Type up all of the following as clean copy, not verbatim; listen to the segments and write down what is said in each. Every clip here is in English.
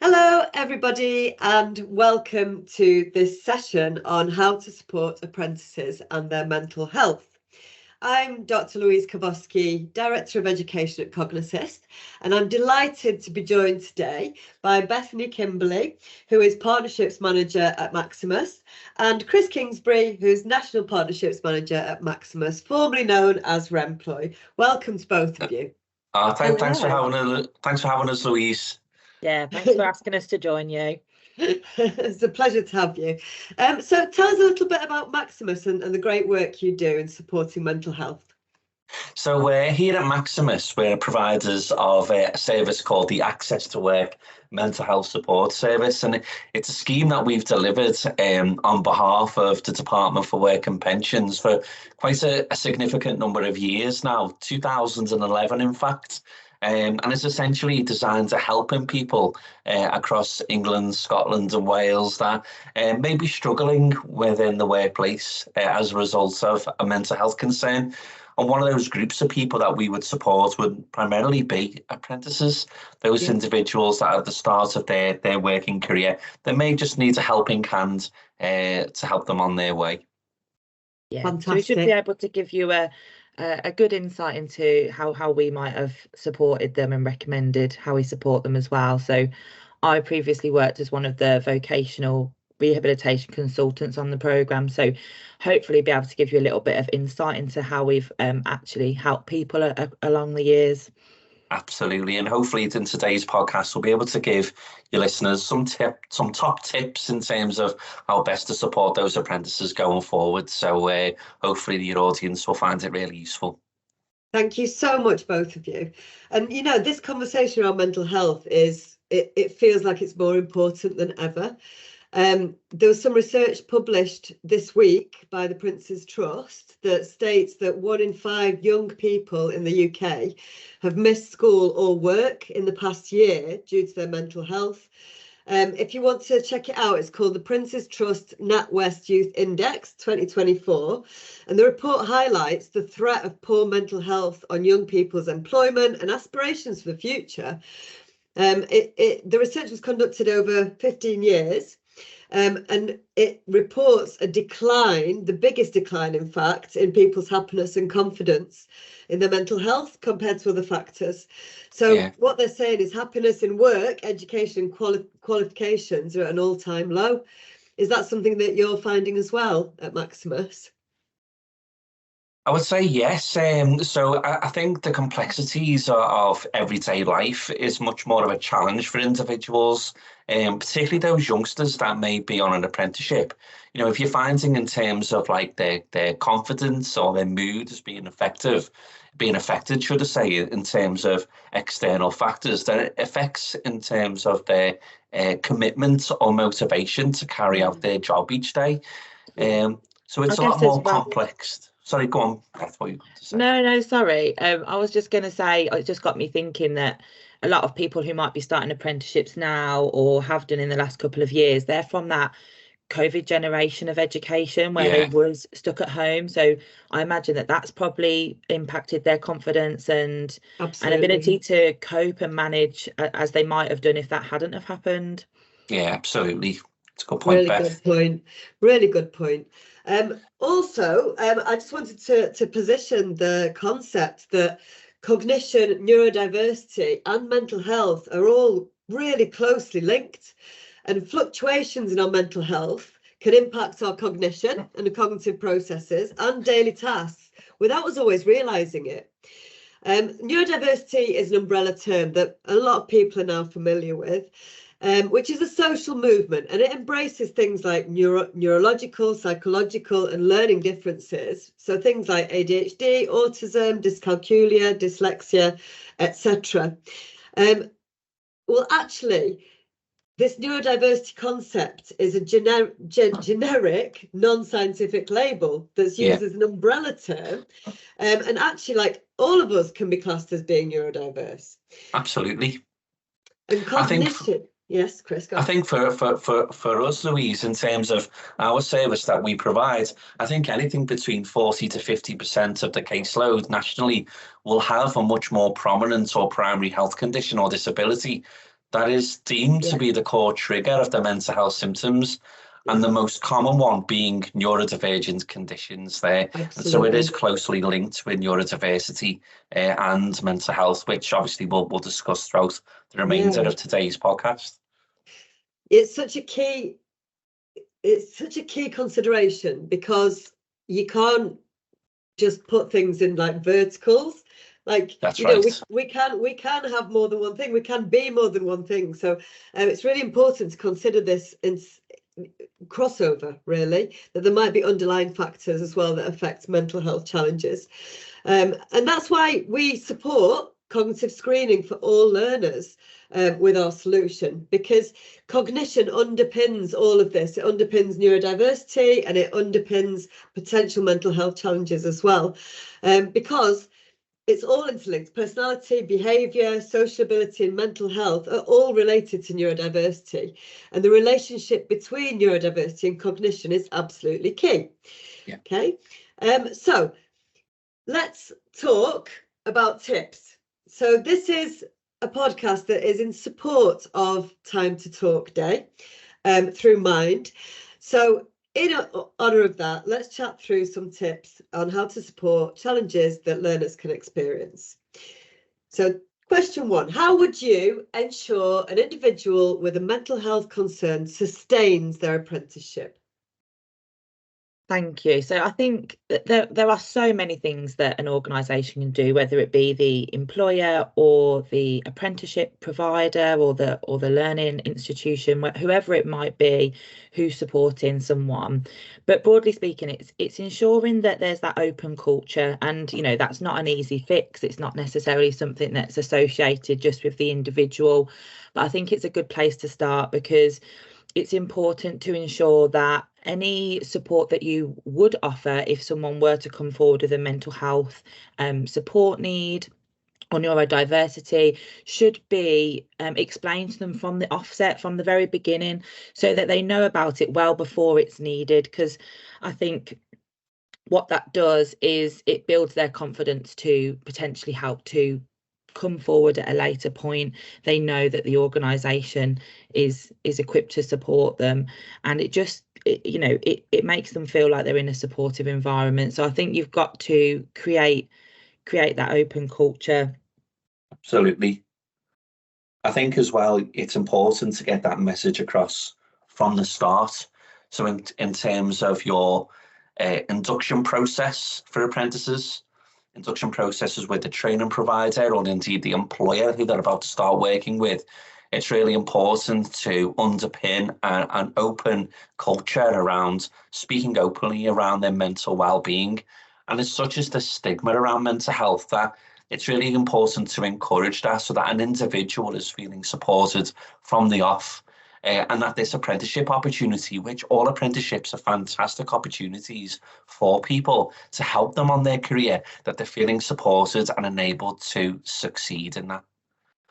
Hello, everybody, and welcome to this session on how to support apprentices and their mental health. I'm Dr Louise Karwowski, Director of Education at Cognassist, and I'm delighted to be joined today by Beth Kimberley, who is Partnerships Manager at Maximus, and Chris Kingsbury, who's National Partnerships Manager at Maximus, formerly known as Remploy. Welcome to both of you. Thanks for having us, Louise. Yeah, thanks for asking us to join you. It's a pleasure to have you. So tell us a little bit about Maximus and the great work you do in supporting mental health. So we're here at Maximus. We're providers of a service called the Access to Work Mental Health Support Service, and it's a scheme that we've delivered on behalf of the Department for Work and Pensions for quite a significant number of years now, 2011 in fact. And it's essentially designed to helping people across England, Scotland and Wales that may be struggling within the workplace as a result of a mental health concern. And one of those groups of people that we would support would primarily be apprentices, those individuals that are at the start of their working career that may just need a helping hand to help them on their way. Yeah, fantastic. So we should be able to give you a good insight into how we might have supported them and recommended how we support them as well. So I previously worked as one of the vocational rehabilitation consultants on the programme, so hopefully be able to give you a little bit of insight into how we've actually helped people along the years. Absolutely, and hopefully in today's podcast we'll be able to give your listeners some top tips in terms of how best to support those apprentices going forward. So hopefully your audience will find it really useful. Thank you so much, both of you. And you know, this conversation around mental health it feels like it's more important than ever. There was some research published this week by the Prince's Trust that states that 1 in 5 young people in the UK have missed school or work in the past year due to their mental health. If you want to check it out, it's called the Prince's Trust NatWest Youth Index 2024. And the report highlights the threat of poor mental health on young people's employment and aspirations for the future. The research was conducted over 15 years. And it reports a decline, the biggest decline, in fact, in people's happiness and confidence in their mental health compared to other factors. So what they're saying is happiness in work, education, qualifications are at an all-time low. Is that something that you're finding as well at Maximus? I would say yes. So I think the complexities of everyday life is much more of a challenge for individuals, particularly those youngsters that may be on an apprenticeship. You know, if you're finding in terms of like their confidence or their mood is being affected, should I say, in terms of external factors, then it affects in terms of their commitment or motivation to carry out their job each day. So it's a lot more complex. Sorry, go on. That's what you want to say. No, sorry. I was just going to say, it just got me thinking that a lot of people who might be starting apprenticeships now or have done in the last couple of years, they're from that COVID generation of education where they was stuck at home. So I imagine that that's probably impacted their confidence and ability to cope and manage as they might have done if that hadn't have happened. Yeah, absolutely. It's a good point, Beth. Good point. Really good point. Also, I just wanted to position the concept that cognition, neurodiversity and mental health are all really closely linked, and fluctuations in our mental health can impact our cognition and the cognitive processes and daily tasks without us always realising it. Neurodiversity is an umbrella term that a lot of people are now familiar with. Which is a social movement, and it embraces things like neurological, psychological and learning differences. So things like ADHD, autism, dyscalculia, dyslexia, etc. Well, actually, this neurodiversity concept is a generic, non-scientific label that's used as an umbrella term. And actually, like, all of us can be classed as being neurodiverse. Absolutely. And cognition. Yes, Chris, go on. I think for us, Louise, in terms of our service that we provide, I think anything between 40 to 50% of the caseload nationally will have a much more prominent or primary health condition or disability that is deemed to be the core trigger of the mental health symptoms, and the most common one being neurodivergent conditions there. And so it is closely linked with neurodiversity and mental health, which obviously we'll discuss throughout the remainder of today's podcast. It's such a key consideration, because you can't just put things in like verticals. Like, that's you right. know, we can have more than one thing. We can be more than one thing. So it's really important to consider this in crossover, really, that there might be underlying factors as well that affect mental health challenges. And that's why we support cognitive screening for all learners with our solution, because cognition underpins all of this. It underpins neurodiversity, and it underpins potential mental health challenges as well, because it's all interlinked. Personality, behaviour, social ability and mental health are all related to neurodiversity. And the relationship between neurodiversity and cognition is absolutely key. Yeah. Okay, so let's talk about tips. So this is a podcast that is in support of Time to Talk Day through Mind. So in honour of that, let's chat through some tips on how to support challenges that learners can experience. So question 1, how would you ensure an individual with a mental health concern sustains their apprenticeship? Thank you. So I think that there are so many things that an organisation can do, whether it be the employer or the apprenticeship provider or the learning institution, whoever it might be who's supporting someone. But broadly speaking, it's ensuring that there's that open culture, and you know, that's not an easy fix. It's not necessarily something that's associated just with the individual, but I think it's a good place to start, because it's important to ensure that any support that you would offer if someone were to come forward with a mental health support need or neurodiversity should be explained to them from the offset, from the very beginning, so that they know about it well before it's needed. Because I think what that does is it builds their confidence to potentially help to come forward at a later point. They know that the organisation is equipped to support them, and it makes them feel like they're in a supportive environment. So I think you've got to create that open culture. Absolutely. I think as well, it's important to get that message across from the start. So in terms of your induction process for apprentices, induction processes with the training provider or indeed the employer who they're about to start working with, it's really important to underpin an open culture around speaking openly around their mental well-being. And as such as the stigma around mental health, that it's really important to encourage that, so that an individual is feeling supported from the off. And that this apprenticeship opportunity, which all apprenticeships are fantastic opportunities for people to help them on their career, that they're feeling supported and enabled to succeed in that.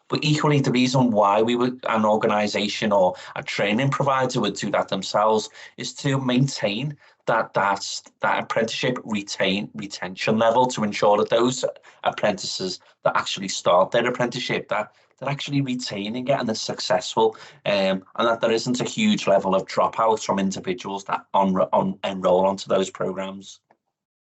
But equally, the reason why an organisation or a training provider would do that themselves is to maintain that apprenticeship retention level, to ensure that those apprentices that actually start their apprenticeship, that they're actually retaining it and they're successful, and that there isn't a huge level of dropout from individuals that enroll onto those programs.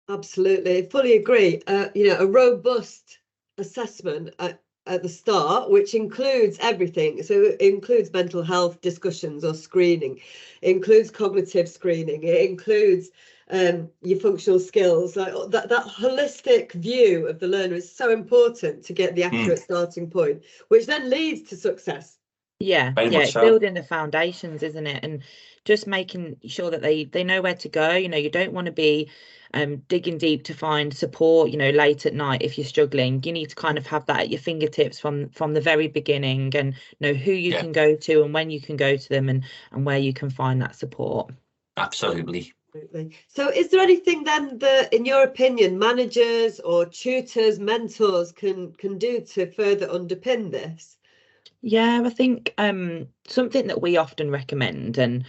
Absolutely, fully agree. A robust assessment at the start, which includes everything. So it includes mental health discussions or screening, it includes cognitive screening, it includes your functional skills. Like that holistic view of the learner is so important to get the accurate starting point, which then leads to success. It's building the foundations, isn't it? And just making sure that they know where to go. You know, you don't want to be digging deep to find support, late at night if you're struggling. You need to kind of have that at your fingertips from the very beginning, and know who you can go to and when you can go to them, and where you can find that support. Absolutely. So is there anything then that, in your opinion, managers or tutors, mentors can do to further underpin this? Yeah, I think something that we often recommend, and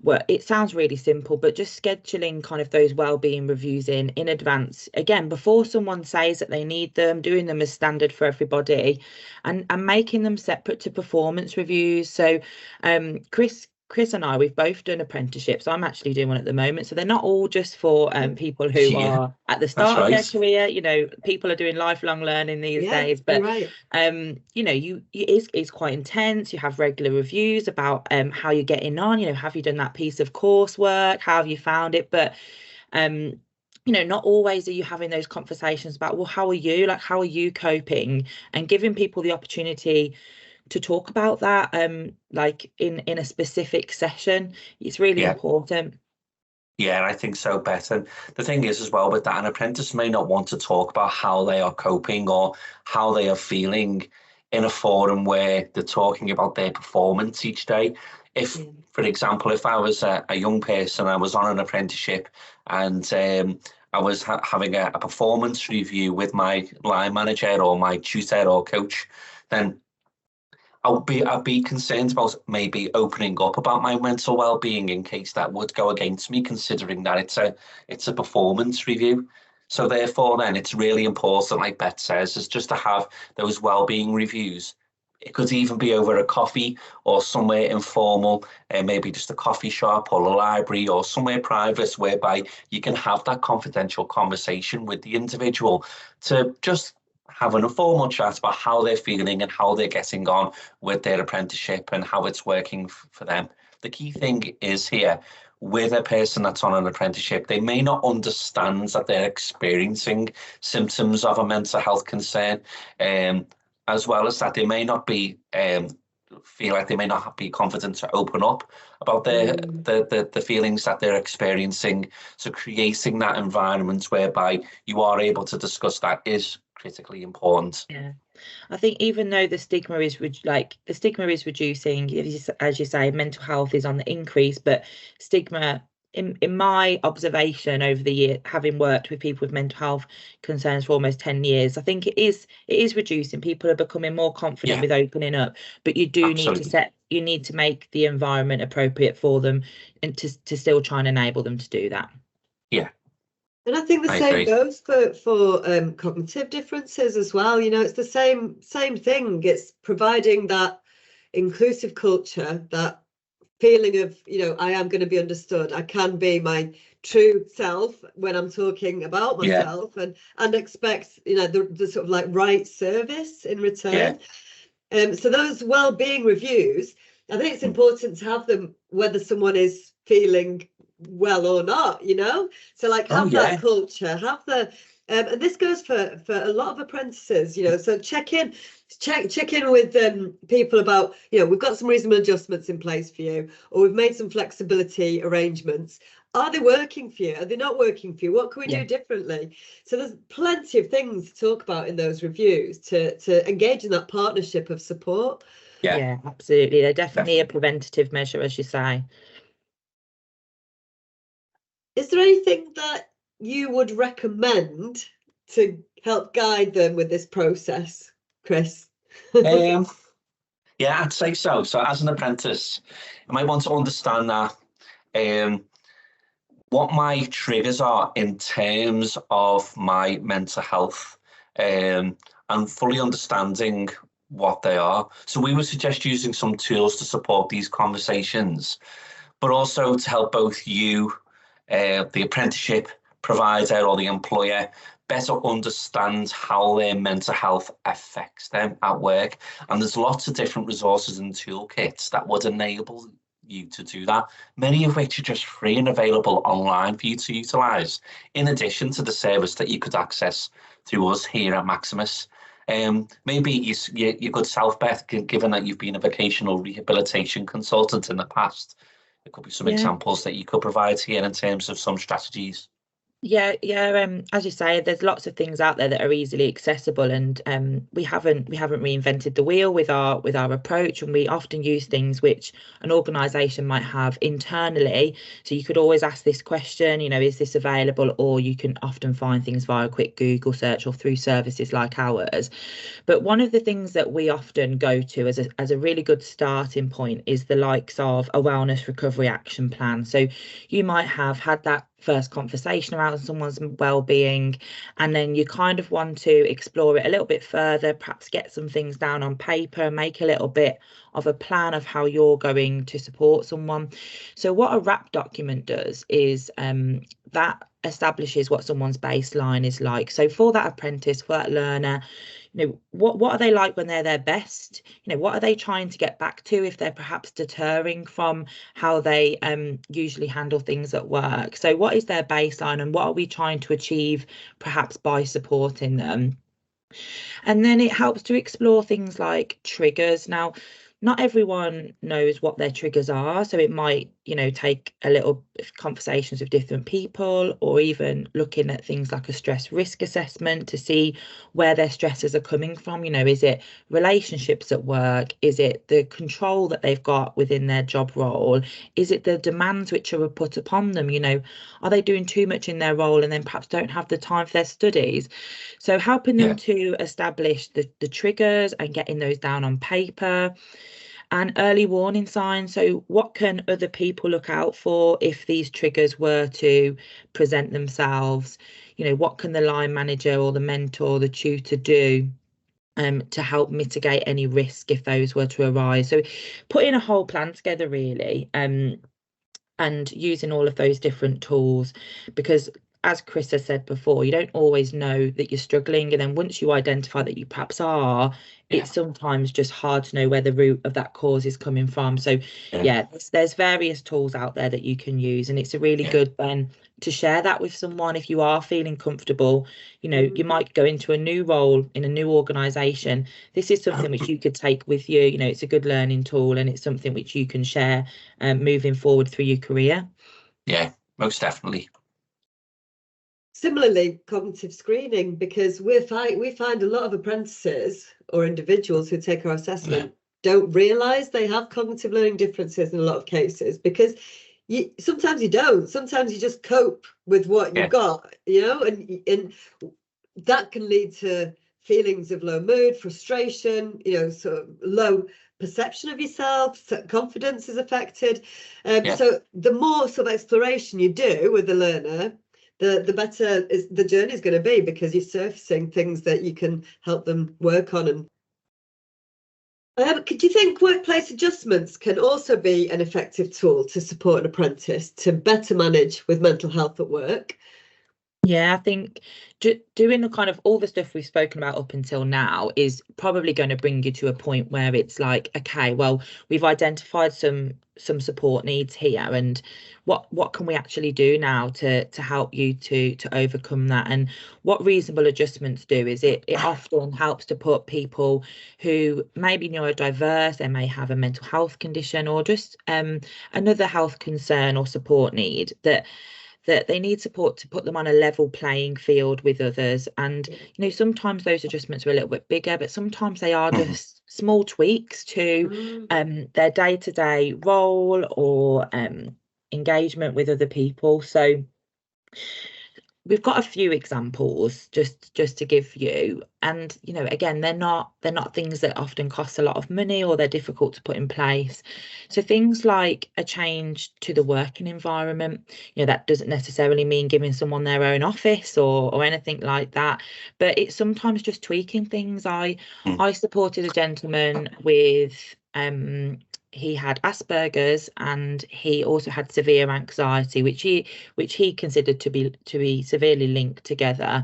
well, it sounds really simple, but just scheduling kind of those well-being reviews in advance, again, before someone says that they need them, doing them as standard for everybody, and making them separate to performance reviews. So Chris and I, we've both done apprenticeships. I'm actually doing one at the moment. So they're not all just for people who are at the start of their career. You know, people are doing lifelong learning these days. But you know, it's quite intense. You have regular reviews about how you're getting on. You know, have you done that piece of coursework? How have you found it? But you know, not always are you having those conversations about, well, how are you? Like, how are you coping? And giving people the opportunity to talk about that like in a specific session. It's really important. Yeah, I think so, Beth. And the thing is as well with that, an apprentice may not want to talk about how they are coping or how they are feeling in a forum where they're talking about their performance each day. If, for example, if I was a young person, I was on an apprenticeship and I was having a performance review with my line manager or my tutor or coach, then I'd be concerned about maybe opening up about my mental well-being in case that would go against me, considering that it's a performance review. So therefore, then it's really important, like Beth says, is just to have those well-being reviews. It could even be over a coffee or somewhere informal, maybe just a coffee shop or a library or somewhere private, whereby you can have that confidential conversation with the individual to just have an informal chat about how they're feeling and how they're getting on with their apprenticeship and how it's working for them. The key thing is here, with a person that's on an apprenticeship, they may not understand that they're experiencing symptoms of a mental health concern, as well as that they may not be feel like they may not be confident to open up about the feelings that they're experiencing. So creating that environment whereby you are able to discuss that is critically important. Yeah, I think even though the stigma is reducing, as you say, mental health is on the increase, but stigma, in my observation over the year, having worked with people with mental health concerns for almost 10 years, I think it is reducing. People are becoming more confident with opening up, but you do need to make the environment appropriate for them and to still try and enable them to do that. Yeah. And I think the same goes for cognitive differences as well. You know, it's the same thing. It's providing that inclusive culture, that feeling of, you know, I am going to be understood. I can be my true self when I'm talking about myself, and expect, you know, the sort of like right service in return. So those well-being reviews, I think it's important to have them whether someone is feeling well or not, you know. So like have that culture, have the and this goes for a lot of apprentices, you know. So check in with people about, you know, we've got some reasonable adjustments in place for you, or we've made some flexibility arrangements. Are they working for you? Are they not working for you? What can we do differently? So there's plenty of things to talk about in those reviews to engage in that partnership of support. Yeah, absolutely. They're definitely a preventative measure, as you say. Is there anything that you would recommend to help guide them with this process, Chris? Yeah, I'd say so. So as an apprentice, I might want to understand that what my triggers are in terms of my mental health, and fully understanding what they are. So we would suggest using some tools to support these conversations, but also to help both you, the apprenticeship provider or the employer, better understand how their mental health affects them at work. And there's lots of different resources and toolkits that would enable you to do that, many of which are just free and available online for you to utilise, in addition to the service that you could access through us here at Maximus. Maybe your good self, Beth, given that you've been a vocational rehabilitation consultant in the past, there could be some examples that you could provide here in terms of some strategies. Yeah, as you say, there's lots of things out there that are easily accessible, and we haven't reinvented the wheel with our approach, and we often use things which an organisation might have internally. So you could always ask this question, is this available? Or you can often find things via a quick Google search or through services like ours. But one of the things that we often go to as a really good starting point is the likes of a wellness recovery action plan. So you might have had that first conversation around someone's well-being, and then you kind of want to explore it a little bit further, perhaps get some things down on paper, make a little bit of a plan of how you're going to support someone. So what a wrap document does is that establishes what someone's baseline is like. So for that apprentice, for that learner, what are they like when they're their best? What are they trying to get back to if they're perhaps deterring from how they usually handle things at work? So what is their baseline, and what are we trying to achieve perhaps by supporting them? And then it helps to explore things like triggers. Now, not everyone knows what their triggers are, so it might, take a little conversations with different people, or even looking at things like a stress risk assessment to see where their stresses are coming from. Is it relationships at work? Is it the control that they've got within their job role? Is it the demands which are put upon them? Are they doing too much in their role and then perhaps don't have the time for their studies? So helping them to establish the triggers and getting those down on paper. And early warning signs. So what can other people look out for if these triggers were to present themselves? What can the line manager or the mentor, the tutor do to help mitigate any risk if those were to arise? So putting a whole plan together, really, and using all of those different tools, because as Chris has said before, you don't always know that you're struggling, and then once you identify that you perhaps are, it's sometimes just hard to know where the root of that cause is coming from. So there's various tools out there that you can use, and it's a really good then to share that with someone if you are feeling comfortable. You might go into a new role in a new organisation. This is something which you could take with you. It's a good learning tool, and it's something which you can share moving forward through your career. Yeah, most definitely. Similarly, cognitive screening, because we find a lot of apprentices or individuals who take our assessment don't realise they have cognitive learning differences in a lot of cases, because sometimes you don't. Sometimes you just cope with what you've got, and that can lead to feelings of low mood, frustration, sort of low perception of yourself, confidence is affected. So the more sort of exploration you do with the learner, the better the journey is going to be, because you're surfacing things that you can help them work on. And do you think workplace adjustments can also be an effective tool to support an apprentice to better manage with mental health at work? Yeah, I think doing the kind of all the stuff we've spoken about up until now is probably going to bring you to a point where it's like, okay, well, we've identified some support needs here, and what can we actually do now to help you to overcome that? And what reasonable adjustments do is it often helps to put people who may be neurodiverse, they may have a mental health condition, or just another health concern or support need, that they need support to put them on a level playing field with others. And sometimes those adjustments are a little bit bigger, but sometimes they are just small tweaks to their day-to-day role or engagement with other people. So we've got a few examples just to give you, and again, they're not things that often cost a lot of money, or they're difficult to put in place. So things like a change to the working environment, that doesn't necessarily mean giving someone their own office or anything like that, but it's sometimes just tweaking things. I supported a gentleman with he had Asperger's, and he also had severe anxiety, which he considered to be severely linked together.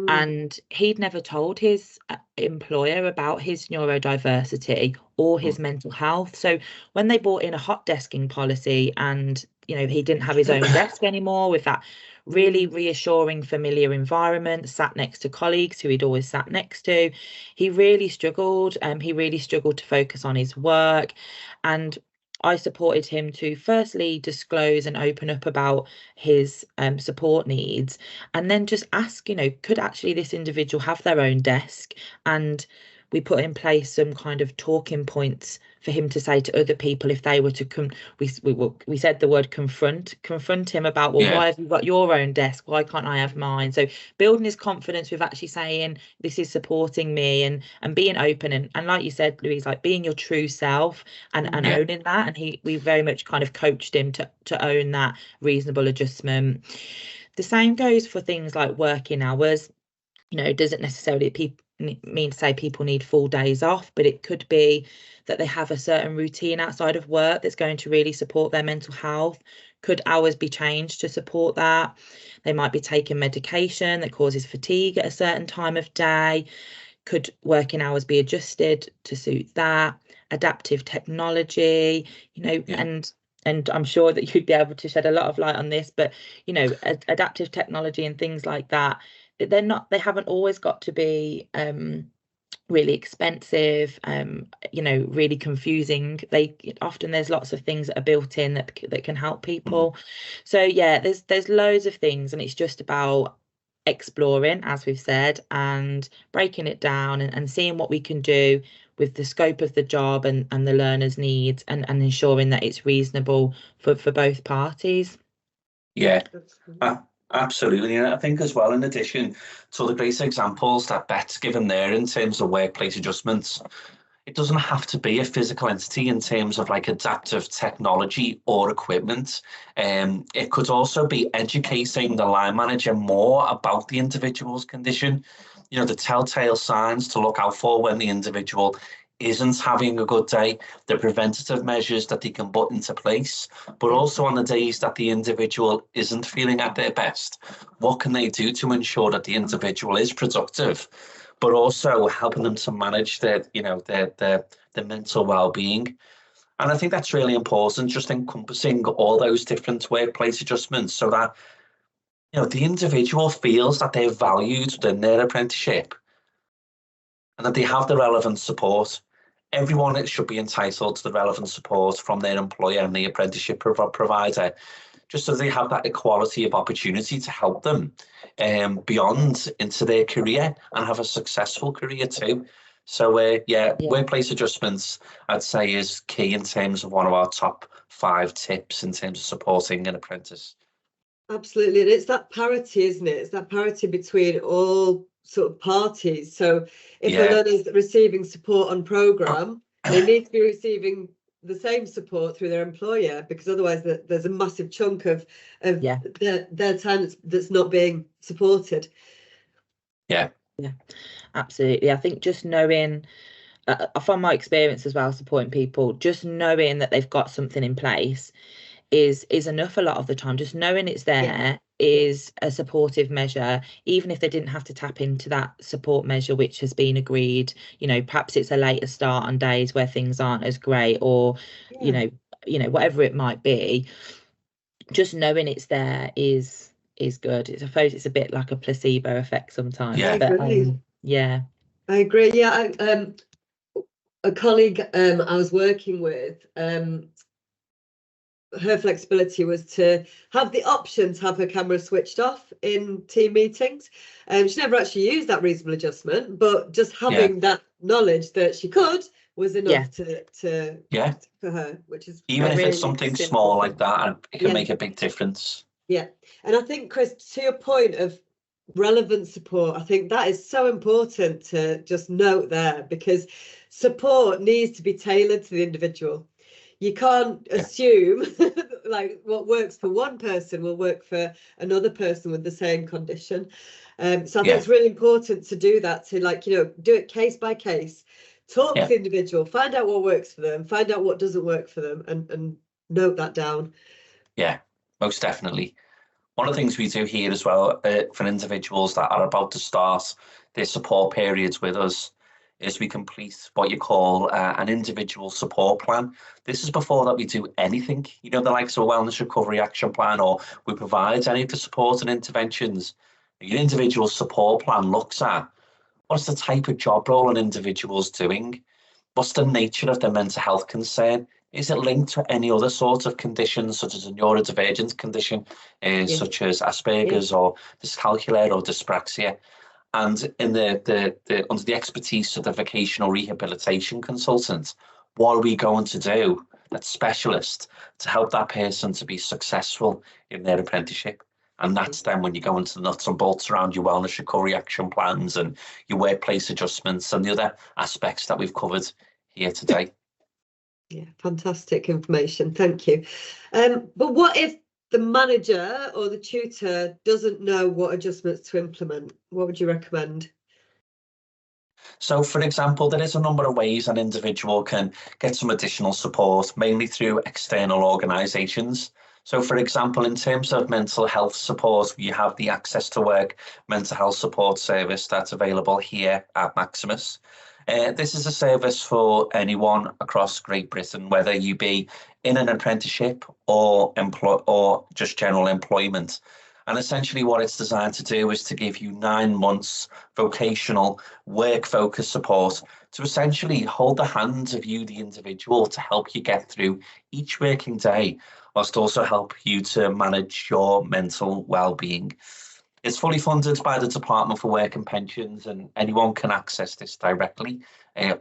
And he'd never told his employer about his neurodiversity or his mental health. So when they brought in a hot desking policy, and he didn't have his own desk anymore, with that really reassuring, familiar environment, sat next to colleagues who he'd always sat next to, he really struggled. He really struggled to focus on his work. And I supported him to firstly disclose and open up about his support needs, and then just ask, could actually this individual have their own desk? And we put in place some kind of talking points for him to say to other people if they were to come. We said the word confront him about, well, why have you got your own desk? Why can't I have mine? So building his confidence with actually saying this is supporting me, and being open, and like you said, Louise, like being your true self and owning that. And we very much kind of coached him to own that reasonable adjustment. The same goes for things like working hours. It doesn't necessarily mean to say people need full days off, but it could be that they have a certain routine outside of work that's going to really support their mental health. Could hours be changed to support that? They might be taking medication that causes fatigue at a certain time of day. Could working hours be adjusted to suit that? Adaptive technology, and I'm sure that you'd be able to shed a lot of light on this, but adaptive technology and things like that, they haven't always got to be really expensive, really confusing. Often there's lots of things that are built in that can help people. So yeah, there's loads of things, and it's just about exploring, as we've said, and breaking it down and seeing what we can do with the scope of the job and the learner's needs, and ensuring that it's reasonable for both parties. Yeah, absolutely. And I think as well, in addition to the great examples that Beth's given there in terms of workplace adjustments, it doesn't have to be a physical entity in terms of like adaptive technology or equipment. It could also be educating the line manager more about the individual's condition, the telltale signs to look out for when the individual isn't having a good day, the preventative measures that they can put into place, but also on the days that the individual isn't feeling at their best, what can they do to ensure that the individual is productive, but also helping them to manage their mental well-being. And I think that's really important, just encompassing all those different workplace adjustments, so that the individual feels that they're valued within their apprenticeship and that they have the relevant support. Everyone should be entitled to the relevant support from their employer and the apprenticeship provider, just so they have that equality of opportunity to help them beyond into their career and have a successful career too. So workplace adjustments, I'd say, is key in terms of one of our top 5 tips in terms of supporting an apprentice. Absolutely, and it's that parity, isn't it? It's that parity between all sort of parties. So if a learner is receiving support on programme, they need to be receiving the same support through their employer, because otherwise there's a massive chunk of their time that's not being supported. Yeah, absolutely. I think just knowing, from my experience as well, supporting people, just knowing that they've got something in place is enough a lot of the time. Just knowing it's there is a supportive measure, even if they didn't have to tap into that support measure which has been agreed. Perhaps it's a later start on days where things aren't as great, or whatever it might be. Just knowing it's there is good. I suppose it's a bit like a placebo effect sometimes. I agree. I agree. A colleague I was working with, her flexibility was to have the option to have her camera switched off in team meetings. She never actually used that reasonable adjustment, but just having that knowledge that she could was enough to for her, which is even if it's something small like that, and it can make a big difference. And I think, Chris, to your point of relevant support, I think that is so important to just note there, because support needs to be tailored to the individual. You can't assume like what works for one person will work for another person with the same condition. So I think it's really important to do that, to do it case by case, talk to the individual, find out what works for them, find out what doesn't work for them, and note that down. Yeah, most definitely. One of the things we do here as well for individuals that are about to start their support periods with us is we complete what you call an individual support plan. This is before that we do anything, the likes of a wellness recovery action plan, or we provide any of the support and interventions. Your individual support plan looks at what's the type of job role an individual's doing, what's the nature of their mental health concern, Is it linked to any other sort of conditions, such as a neurodivergent condition, such as Asperger's or dyscalculia or dyspraxia? And in under the expertise of the vocational rehabilitation consultant, what are we going to do, that specialist, to help that person to be successful in their apprenticeship? And that's then when you go into the nuts and bolts around your wellness recovery action plans and your workplace adjustments and the other aspects that we've covered here today. Yeah, fantastic information. Thank you. But what if the manager or the tutor doesn't know what adjustments to implement? What would you recommend? So, for example, there is a number of ways an individual can get some additional support, mainly through external organisations. So, for example, in terms of mental health support, we have the Access to Work mental health support service that's available here at Maximus. This is a service for anyone across Great Britain, whether you be in an apprenticeship or just general employment. And essentially what it's designed to do is to give you 9 months vocational work-focused support to essentially hold the hands of you, the individual, to help you get through each working day, whilst also help you to manage your mental well-being. It's fully funded by the Department for Work and Pensions, and anyone can access this directly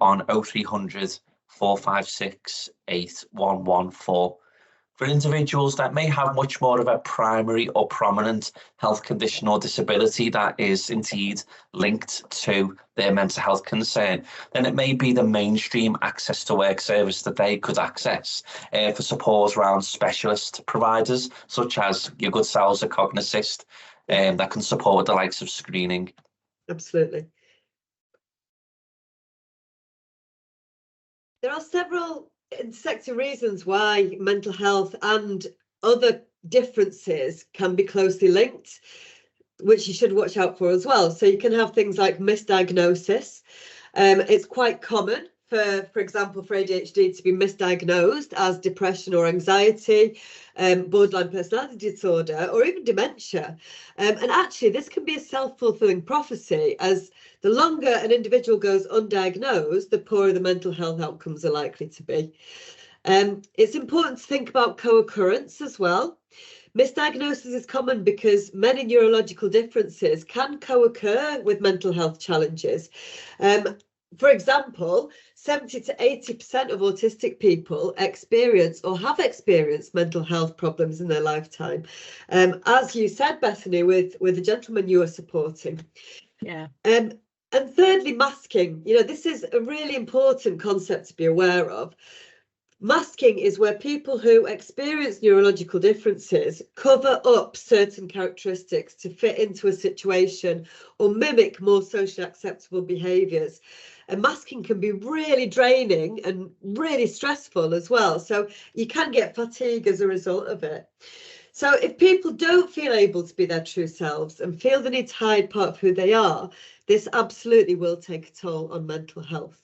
on 0300 456 8114. For individuals that may have much more of a primary or prominent health condition or disability that is indeed linked to their mental health concern, then it may be the mainstream Access to Work service that they could access for support around specialist providers, such as your good selves at Cognassist, that can support the likes of screening. Absolutely. There are several intersecting reasons why mental health and other differences can be closely linked, which you should watch out for as well. So you can have things like misdiagnosis. It's quite common for example, for ADHD to be misdiagnosed as depression or anxiety, borderline personality disorder, or even dementia. And actually, this can be a self-fulfilling prophecy, as the longer an individual goes undiagnosed, the poorer the mental health outcomes are likely to be. It's important to think about co-occurrence as well. Misdiagnosis is common because many neurological differences can co-occur with mental health challenges. For example, 70 to 80% of autistic people experience or have experienced mental health problems in their lifetime. As you said, Bethany, with the gentleman you are supporting. Yeah. And thirdly, masking. You know, this is a really important concept to be aware of. Masking is where people who experience neurological differences cover up certain characteristics to fit into a situation or mimic more socially acceptable behaviours. And masking can be really draining and really stressful as well. So you can get fatigue as a result of it. So if people don't feel able to be their true selves and feel the need to hide part of who they are, this absolutely will take a toll on mental health.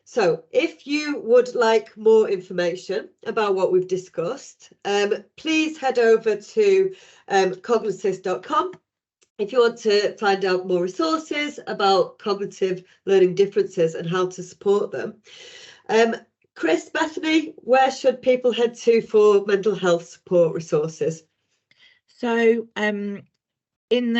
So if you would like more information about what we've discussed, please head over to cognassist.com. If you want to find out more resources about cognitive learning differences and how to support them. Chris, Bethany, where should people head to for mental health support resources? So in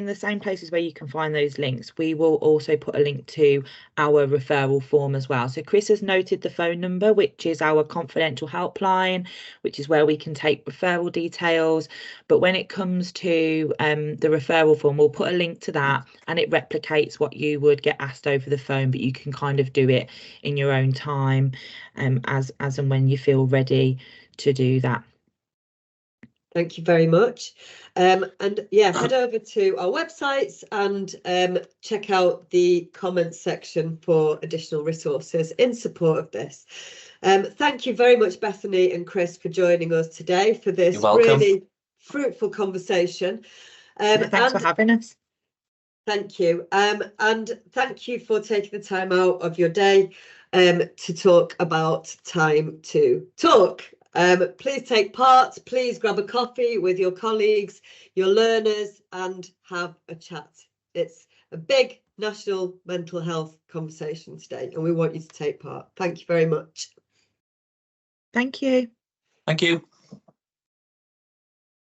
the same places where you can find those links, we will also put a link to our referral form as well. So Chris has noted the phone number, which is our confidential helpline, which is where we can take referral details. But when it comes to the referral form, we'll put a link to that, and it replicates what you would get asked over the phone, but you can kind of do it in your own time, as and when you feel ready to do that. Thank you very much. And yeah, head over to our websites and check out the comments section for additional resources in support of this. Thank you very much, Bethany and Chris, for joining us today for this really fruitful conversation. Thanks for having us. Thank you. And thank you for taking the time out of your day to talk about Time to Talk. Please take part, please grab a coffee with your colleagues, your learners, and have a chat. It's a big national mental health conversation today, and we want you to take part. Thank you very much. Thank you. Thank you.